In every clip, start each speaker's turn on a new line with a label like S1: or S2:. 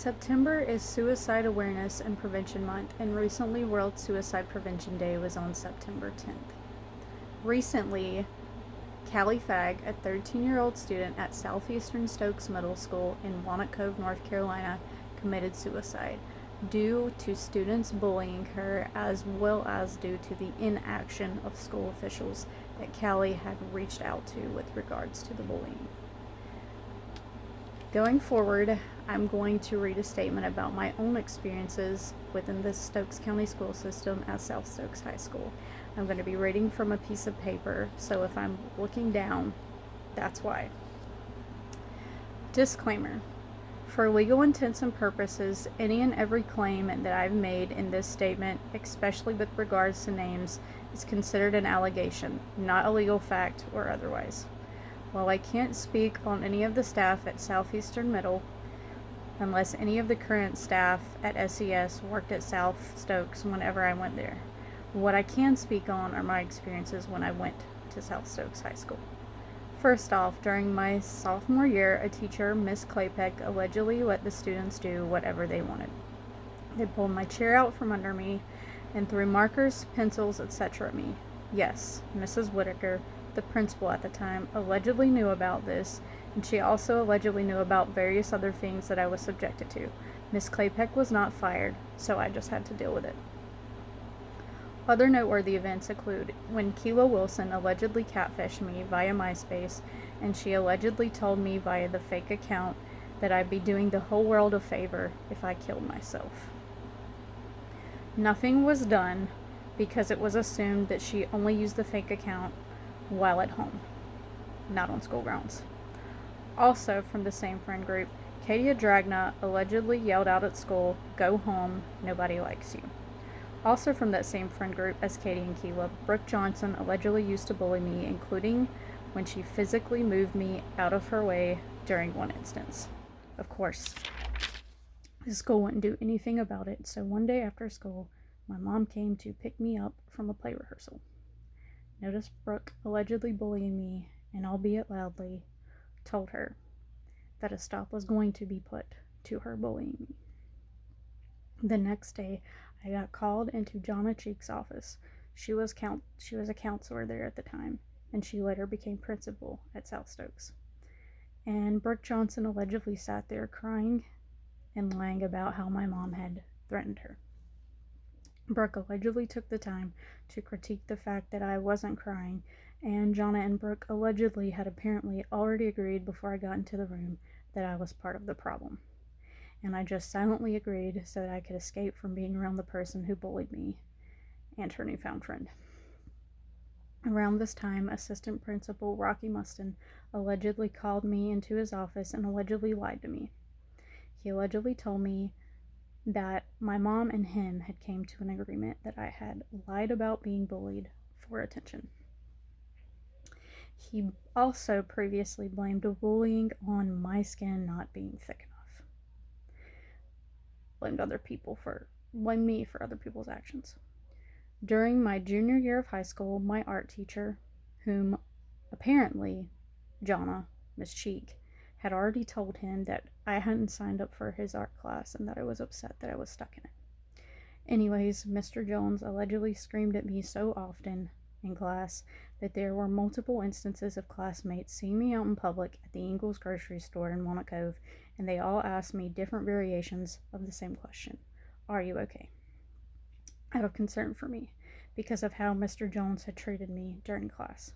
S1: September is Suicide Awareness and Prevention Month, and recently World Suicide Prevention Day was on September 10th. Recently, Kallie Fagg, a 13-year-old student at Southeastern Stokes Middle School in Walnut Cove, North Carolina, committed suicide due to students bullying her, as well as due to the inaction of school officials that Kallie had reached out to with regards to the bullying. Going forward, I'm going to read a statement about my own experiences within the Stokes County School System at South Stokes High School. I'm going to be reading from a piece of paper, so if I'm looking down, that's why. Disclaimer. For legal intents and purposes, any and every claim that I've made in this statement, especially with regards to names, is considered an allegation, not a legal fact or otherwise. While I can't speak on any of the staff at Southeastern Middle, unless any of the current staff at SES worked at South Stokes whenever I went there, what I can speak on are my experiences when I went to South Stokes High School. First off, during my sophomore year, a teacher, Miss Claypeck, allegedly let the students do whatever they wanted. They pulled my chair out from under me and threw markers, pencils, etc. at me. Yes, Mrs. Whitaker, the principal at the time, allegedly knew about this, and she also allegedly knew about various other things that I was subjected to. Miss Claypeck was not fired, so I just had to deal with it. Other noteworthy events include when Keela Wilson allegedly catfished me via MySpace, and she allegedly told me via the fake account that I'd be doing the whole world a favor if I killed myself. Nothing was done because it was assumed that she only used the fake account while at home, not on school grounds. Also from the same friend group, Katia Dragna allegedly yelled out at school, "Go home, nobody likes you." Also from that same friend group as Katie and Keela, Brooke Johnson allegedly used to bully me, including when she physically moved me out of her way during one instance. Of course, the school wouldn't do anything about it, so one day after school, my mom came to pick me up from a play rehearsal. Noticed Brooke allegedly bullying me, and albeit loudly, told her that a stop was going to be put to her bullying me. The next day, I got called into Jonna Cheek's office. She was a counselor there at the time, and she later became principal at South Stokes. And Brooke Johnson allegedly sat there crying and lying about how my mom had threatened her. Brooke allegedly took the time to critique the fact that I wasn't crying, and Jonna and Brooke allegedly had apparently already agreed before I got into the room that I was part of the problem. And I just silently agreed so that I could escape from being around the person who bullied me and her newfound friend. Around this time, Assistant Principal Rocky Mustin allegedly called me into his office and allegedly lied to me. He allegedly told me that my mom and him had came to an agreement that I had lied about being bullied for attention. He also previously blamed bullying on my skin not being thick enough. Blamed me for other people's actions. During my junior year of high school, my art teacher, whom apparently Jonna, Miss Cheek, had already told him that I hadn't signed up for his art class and that I was upset that I was stuck in it. Anyways, Mr. Jones allegedly screamed at me so often in class that there were multiple instances of classmates seeing me out in public at the Ingles grocery store in Walnut Cove, and they all asked me different variations of the same question: "Are you okay?" out of concern for me, because of how Mr. Jones had treated me during class.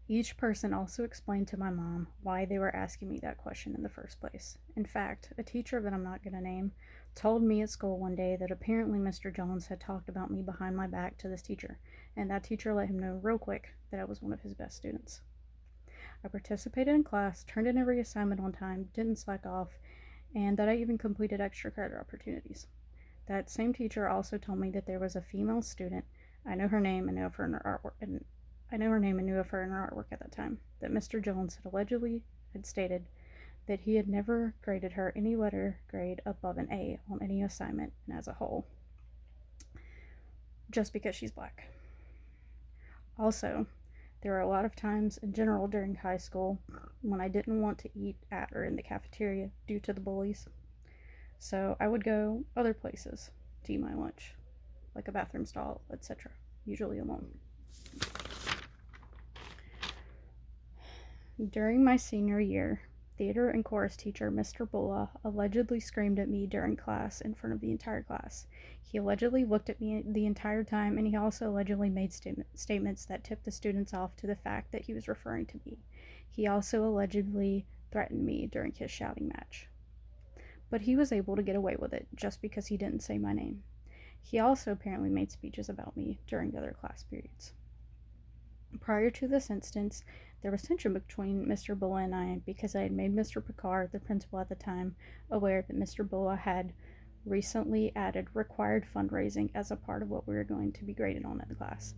S1: Each person also explained to my mom why they were asking me that question in the first place. In fact, a teacher that I'm not going to name told me at school one day that apparently Mr. Jones had talked about me behind my back to this teacher, and that teacher let him know real quick that I was one of his best students. I participated in class, turned in every assignment on time, didn't slack off, and that I even completed extra credit opportunities. That same teacher also told me that there was a female student, I know her name and knew of her in her artwork, at that time, that Mr. Jones had allegedly stated that he had never graded her any letter grade above an A on any assignment and as a whole, just because she's black. Also, there were a lot of times in general during high school when I didn't want to eat at or in the cafeteria due to the bullies. So I would go other places to eat my lunch, like a bathroom stall, etc., usually alone. During my senior year, theater and chorus teacher Mr. Bulla allegedly screamed at me during class in front of the entire class. He allegedly looked at me the entire time, and he also allegedly made statements that tipped the students off to the fact that he was referring to me. He also allegedly threatened me during his shouting match. But he was able to get away with it just because he didn't say my name. He also apparently made speeches about me during other class periods. Prior to this instance, there was tension between Mr. Bulla and I because I had made Mr. Picard, the principal at the time, aware that Mr. Bulla had recently added required fundraising as a part of what we were going to be graded on in the class.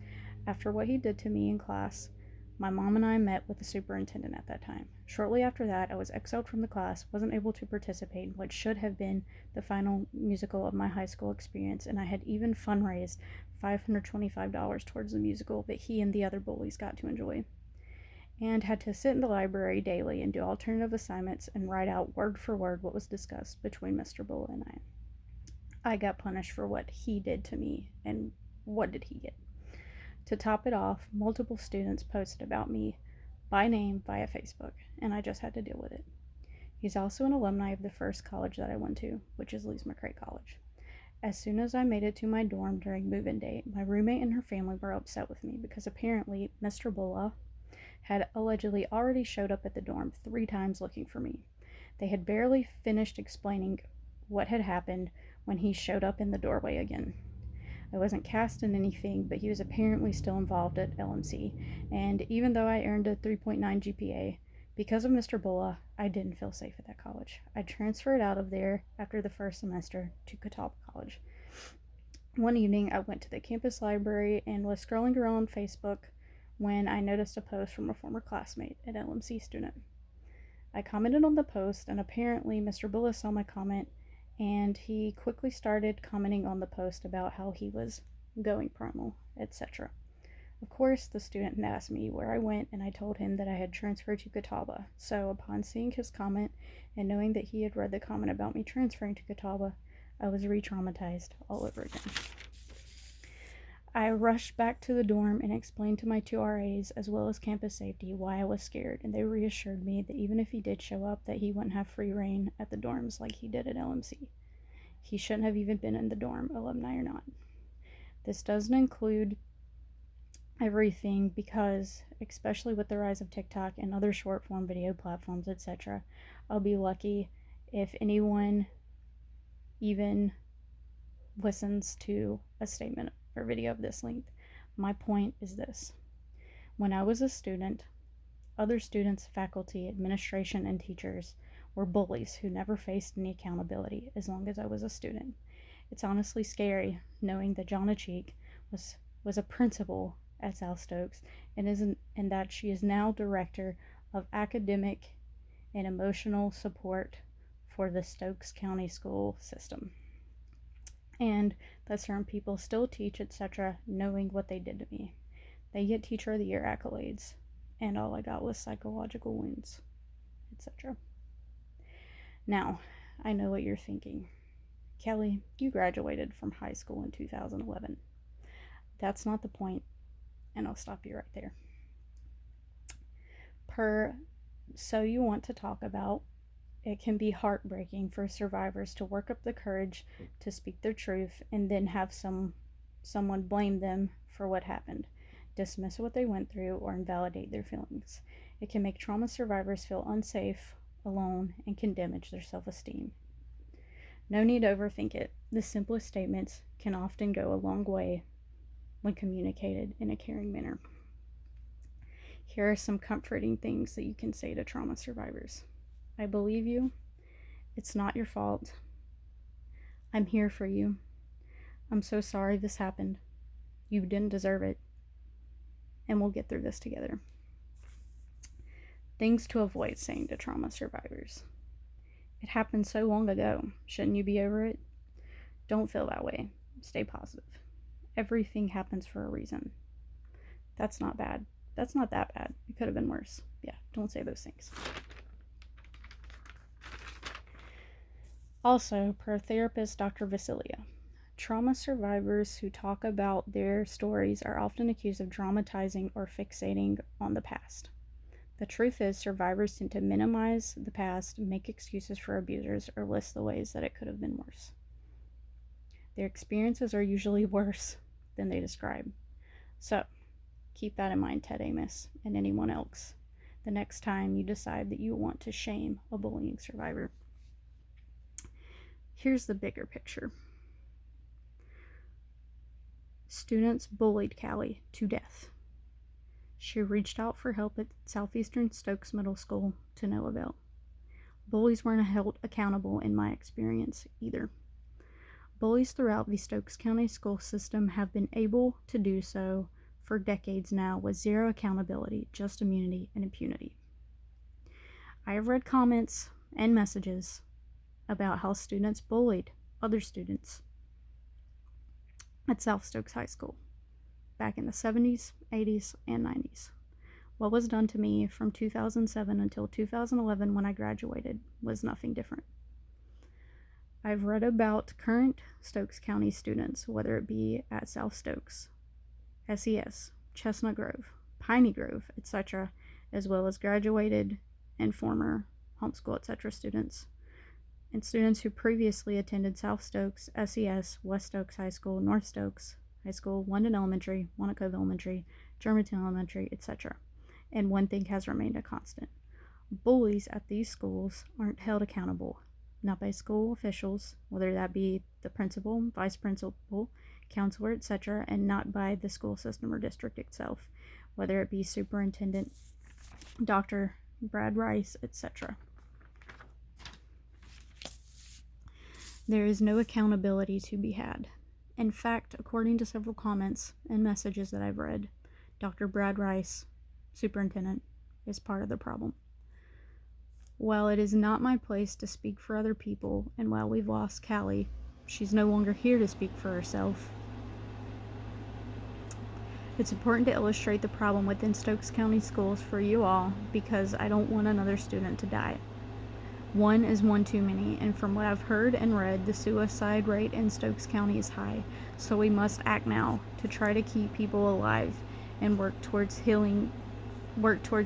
S1: After what he did to me in class, my mom and I met with the superintendent at that time. Shortly after that, I was exiled from the class, wasn't able to participate in what should have been the final musical of my high school experience, and I had even fundraised $525 towards the musical that he and the other bullies got to enjoy, and had to sit in the library daily and do alternative assignments and write out word for word what was discussed between Mr. Bulla and I. I got punished for what he did to me, and what did he get? To top it off, multiple students posted about me by name via Facebook, and I just had to deal with it. He's also an alumni of the first college that I went to, which is Lees McRae College. As soon as I made it to my dorm during move-in day, my roommate and her family were upset with me because apparently Mr. Bulla had allegedly already showed up at the dorm 3 times looking for me. They had barely finished explaining what had happened when he showed up in the doorway again. I wasn't cast in anything, but he was apparently still involved at LMC, and even though I earned a 3.9 GPA, because of Mr. Bulla, I didn't feel safe at that college. I transferred out of there after the first semester to Catawba College. One evening, I went to the campus library and was scrolling around Facebook when I noticed a post from a former classmate, an LMC student. I commented on the post, and apparently Mr. Bulla saw my comment, and he quickly started commenting on the post about how he was going primal, etc. Of course, the student asked me where I went, and I told him that I had transferred to Catawba. So upon seeing his comment and knowing that he had read the comment about me transferring to Catawba, I was re-traumatized all over again. I rushed back to the dorm and explained to my 2 RAs as well as campus safety why I was scared, and they reassured me that even if he did show up, that he wouldn't have free reign at the dorms like he did at LMC. He shouldn't have even been in the dorm, alumni or not. This doesn't include everything because, especially with the rise of TikTok and other short form video platforms, etc., I'll be lucky if anyone even listens to a statement or video of this length. My point is this. When I was a student, other students, faculty, administration, and teachers were bullies who never faced any accountability as long as I was a student. It's honestly scary knowing that Jonna Cheek was a principal at South Stokes and that she is now director of academic and emotional support for the Stokes County School System, and that certain people still teach, etc., knowing what they did to me. They get Teacher of the Year accolades, and all I got was psychological wounds, etc. Now, I know what you're thinking. Kelly, you graduated from high school in 2011. That's not the point, and I'll stop you right there. So you want to talk about, it can be heartbreaking for survivors to work up the courage to speak their truth and then have someone blame them for what happened, dismiss what they went through, or invalidate their feelings. It can make trauma survivors feel unsafe, alone, and can damage their self-esteem. No need to overthink it. The simplest statements can often go a long way when communicated in a caring manner. Here are some comforting things that you can say to trauma survivors. I believe you. It's not your fault. I'm here for you. I'm so sorry this happened. You didn't deserve it. And we'll get through this together. Things to avoid saying to trauma survivors. It happened so long ago. Shouldn't you be over it? Don't feel that way. Stay positive. Everything happens for a reason. That's not bad. That's not that bad. It could have been worse. Yeah, don't say those things. Also, per therapist Dr. Vasilia, trauma survivors who talk about their stories are often accused of dramatizing or fixating on the past. The truth is, survivors tend to minimize the past, make excuses for abusers, or list the ways that it could have been worse. Their experiences are usually worse than they describe. So, keep that in mind, Ted Amos, and anyone else, the next time you decide that you want to shame a bullying survivor. Here's the bigger picture. Students bullied Kallie to death. She reached out for help at Southeastern Stokes Middle School to no avail. Bullies weren't held accountable in my experience either. Bullies throughout the Stokes County School System have been able to do so for decades now with zero accountability, just immunity and impunity. I have read comments and messages about how students bullied other students at South Stokes High School back in the 70s, 80s, and 90s. What was done to me from 2007 until 2011 when I graduated was nothing different. I've read about current Stokes County students, whether it be at South Stokes, SES, Chestnut Grove, Piney Grove, etc., as well as graduated and former homeschool, etc. students, and students who previously attended South Stokes, SES, West Stokes High School, North Stokes High School, London Elementary, Wanacove Elementary, Germantown Elementary, etc. And one thing has remained a constant. Bullies at these schools aren't held accountable, not by school officials, whether that be the principal, vice principal, counselor, etc., and not by the school system or district itself, whether it be Superintendent Dr. Brad Rice, etc. There is no accountability to be had. In fact, according to several comments and messages that I've read, Dr. Brad Rice, superintendent, is part of the problem. While it is not my place to speak for other people, and while we've lost Kallie, she's no longer here to speak for herself. It's important to illustrate the problem within Stokes County Schools for you all, because I don't want another student to die. One is one too many, and from what I've heard and read, the suicide rate in Stokes County is high, so we must act now to try to keep people alive and work towards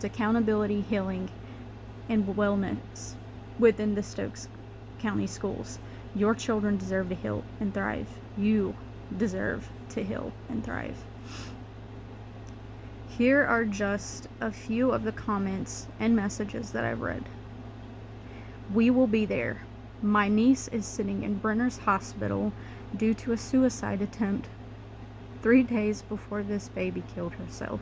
S1: accountability, healing, and wellness within the Stokes County schools. Your children deserve to heal and thrive. You deserve to heal and thrive. Here are just a few of the comments and messages that I've read. We will be there. My niece is sitting in Brenner's Hospital due to a suicide attempt 3 days before this baby killed herself.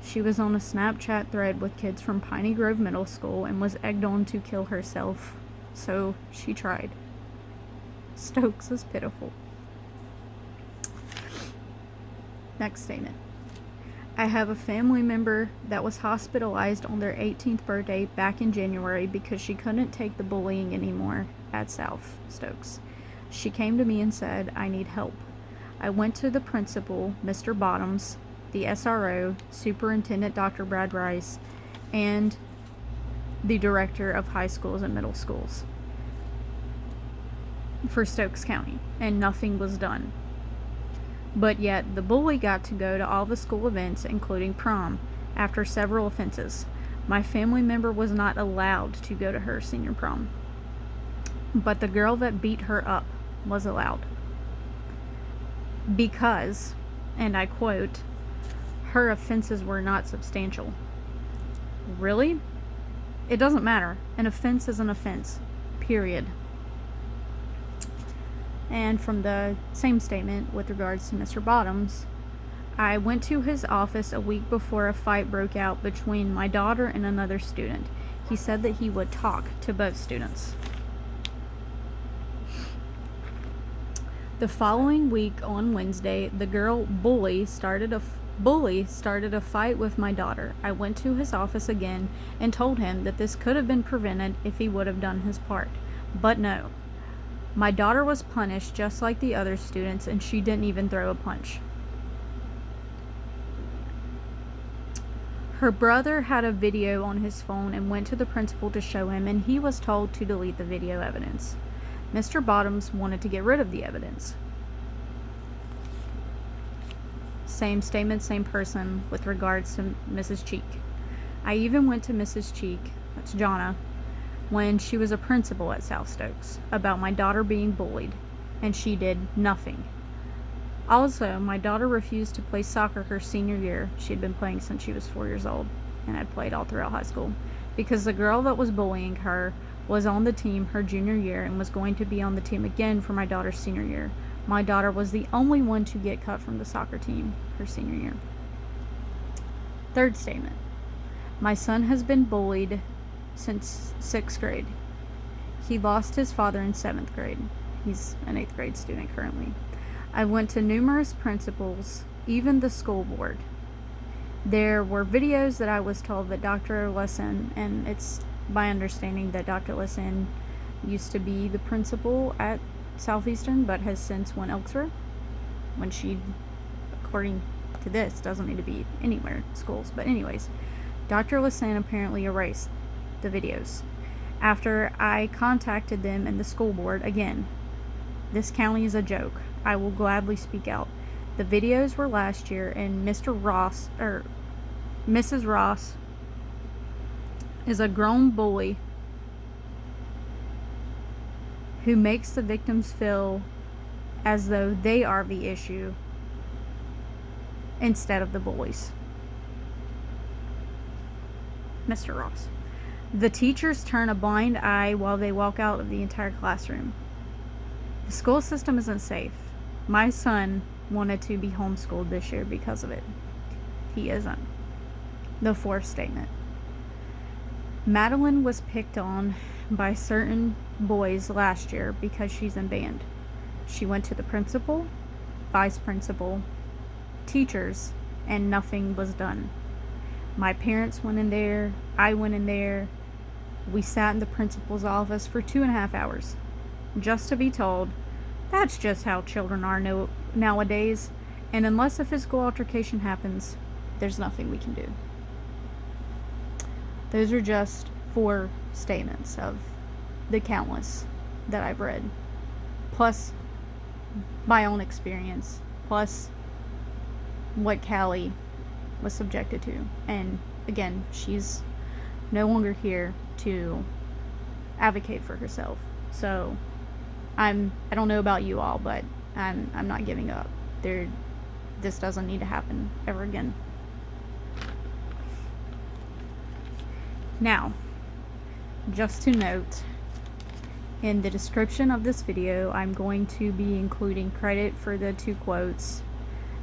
S1: She was on a Snapchat thread with kids from Piney Grove Middle School and was egged on to kill herself, so she tried. Stokes is pitiful. Next statement. I have a family member that was hospitalized on their 18th birthday back in January because she couldn't take the bullying anymore at South Stokes. She came to me and said, I need help. I went to the principal, Mr. Bottoms, the SRO, Superintendent Dr. Brad Rice, and the Director of High Schools and Middle Schools for Stokes County, and nothing was done. But yet, the bully got to go to all the school events, including prom, after several offenses. My family member was not allowed to go to her senior prom. But the girl that beat her up was allowed. Because, and I quote, her offenses were not substantial. Really? It doesn't matter. An offense is an offense. Period. And from the same statement with regards to Mr. Bottoms, I went to his office a week before a fight broke out between my daughter and another student. He said that he would talk to both students. The following week on Wednesday, the girl bully started a fight with my daughter. I went to his office again and told him that this could have been prevented if he would have done his part. But no. My daughter was punished just like the other students, and she didn't even throw a punch. Her brother had a video on his phone and went to the principal to show him, and he was told to delete the video evidence. Mr. Bottoms wanted to get rid of the evidence. Same statement, same person with regards to Mrs. Cheek. I even went to Mrs. Cheek, that's Jonna, when she was a principal at South Stokes, about my daughter being bullied, and she did nothing. Also, my daughter refused to play soccer her senior year. She had been playing since she was 4 years old and had played all throughout high school, because the girl that was bullying her was on the team her junior year and was going to be on the team again for my daughter's senior year. My daughter was the only one to get cut from the soccer team her senior year. Third statement. My son has been bullied since 6th grade. He lost his father in 7th grade. He's an 8th grade student currently. I went to numerous principals, even the school board. There were videos that I was told that Dr. Lesson, and it's my understanding that Dr. Lesson used to be the principal at Southeastern, but has since went elsewhere, when she, according to this, doesn't need to be anywhere in schools. But anyways, Dr. Lesson apparently erased the videos. After I contacted them and the school board, again, this county is a joke. I will gladly speak out. The videos were last year, and Mr. Ross, or Mrs. Ross, is a grown bully who makes the victims feel as though they are the issue instead of the bullies. Mr. Ross. The teachers turn a blind eye while they walk out of the entire classroom. The school system isn't safe. My son wanted to be homeschooled this year because of it. He isn't. The fourth statement. Madeline was picked on by certain boys last year because she's in band. She went to the principal, vice principal, teachers, and nothing was done. My parents went in there, I went in there, we sat in the principal's office for 2.5 hours, just to be told, that's just how children are nowadays, and unless a physical altercation happens, there's nothing we can do. Those are just 4 statements of the countless that I've read, plus my own experience, plus what Kallie was subjected to. And again, she's no longer here to advocate for herself. So I don't know about you all, but I'm not giving up. This doesn't need to happen ever again. Now, just to note, in the description of this video, I'm going to be including credit for the 2 quotes,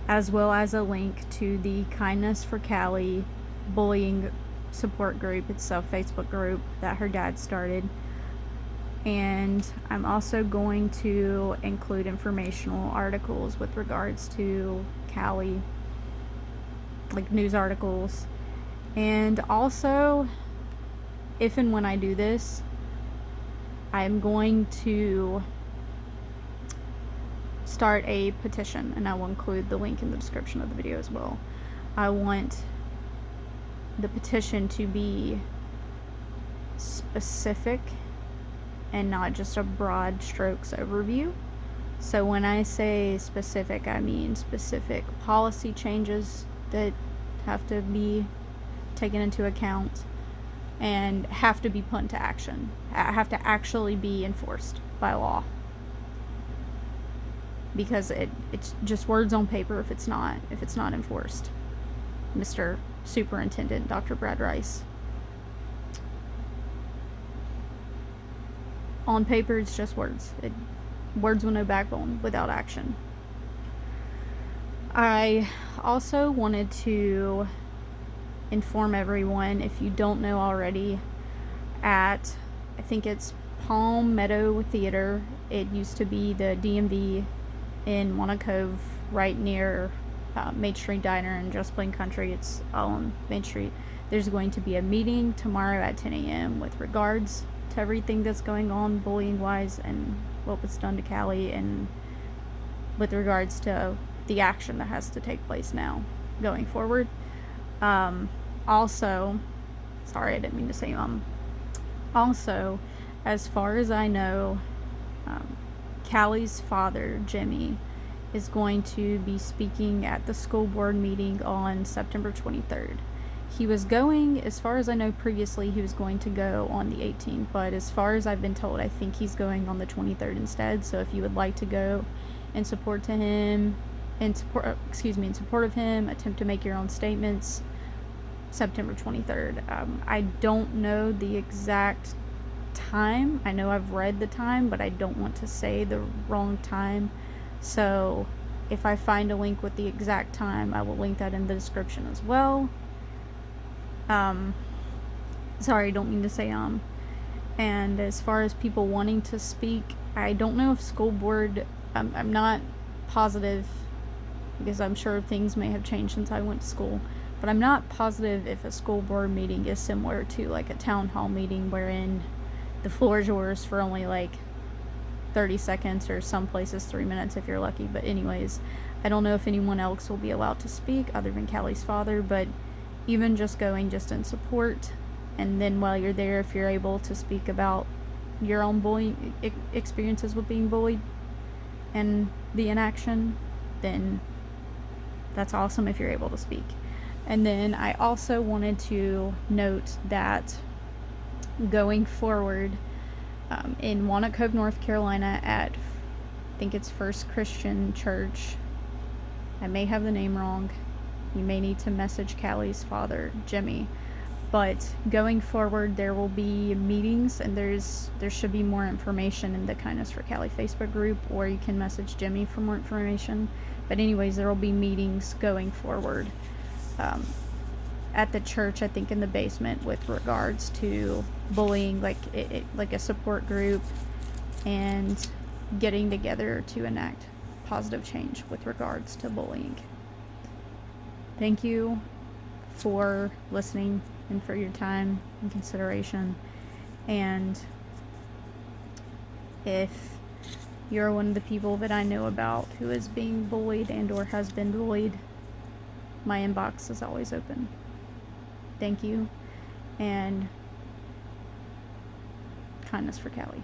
S1: as well as a link to the Kindness for Kallie bullying support group. It's a Facebook group that her dad started. And I'm also going to include informational articles with regards to Kallie, like news articles. And also, if and when I do this, I'm going to start a petition, and I will include the link in the description of the video as well. I want the petition to be specific and not just a broad strokes overview. So when I say specific, I mean specific policy changes that have to be taken into account and have to be put into action, have to actually be enforced by law. Because it's just words on paper if it's not enforced. Mr. Superintendent, Dr. Brad Rice. On paper, it's just words. Words with no backbone, without action. I also wanted to inform everyone, if you don't know already, at, I think it's Palm Meadow Theater. It used to be the DMV in Wanna Cove, right near Main Street Diner and Just Plain Country. It's all on Main Street. There's going to be a meeting tomorrow at 10 a.m. with regards to everything that's going on bullying wise and what was done to Kallie, and with regards to the action that has to take place now going forward. Also, sorry, I didn't mean to say also, as far as I know, Callie's father, Jimmy, is going to be speaking at the school board meeting on September 23rd. He was going, as far as I know previously, he was going to go on the 18th, but as far as I've been told, I think he's going on the 23rd instead. So if you would like to go in support of him, attempt to make your own statements, September 23rd. I don't know the exact time. I know I've read the time, but I don't want to say the wrong time. So if I find a link with the exact time, I will link that in the description as well. Sorry, don't mean to say And as far as people wanting to speak, I don't know if school board, I'm not positive, because I'm sure things may have changed since I went to school, but I'm not positive if a school board meeting is similar to like a town hall meeting wherein the floor is yours for only like 30 seconds, or some places 3 minutes if you're lucky. But anyways, I don't know if anyone else will be allowed to speak other than Callie's father, but even just going just in support, and then while you're there, if you're able to speak about your own bullying experiences with being bullied and the inaction, then that's awesome if you're able to speak. And then I also wanted to note that going forward, in Walnut Cove, North Carolina, at, I think it's First Christian Church, I may have the name wrong, you may need to message Callie's father, Jimmy, but going forward there will be meetings, and there should be more information in the Kindness for Kallie Facebook group, or you can message Jimmy for more information. But anyways, there will be meetings going forward at the church, I think in the basement, with regards to bullying, like like a support group, and getting together to enact positive change with regards to bullying. Thank you for listening and for your time and consideration. And if you're one of the people that I know about who is being bullied and or has been bullied, my inbox is always open. Thank you, and kindness for Kallie.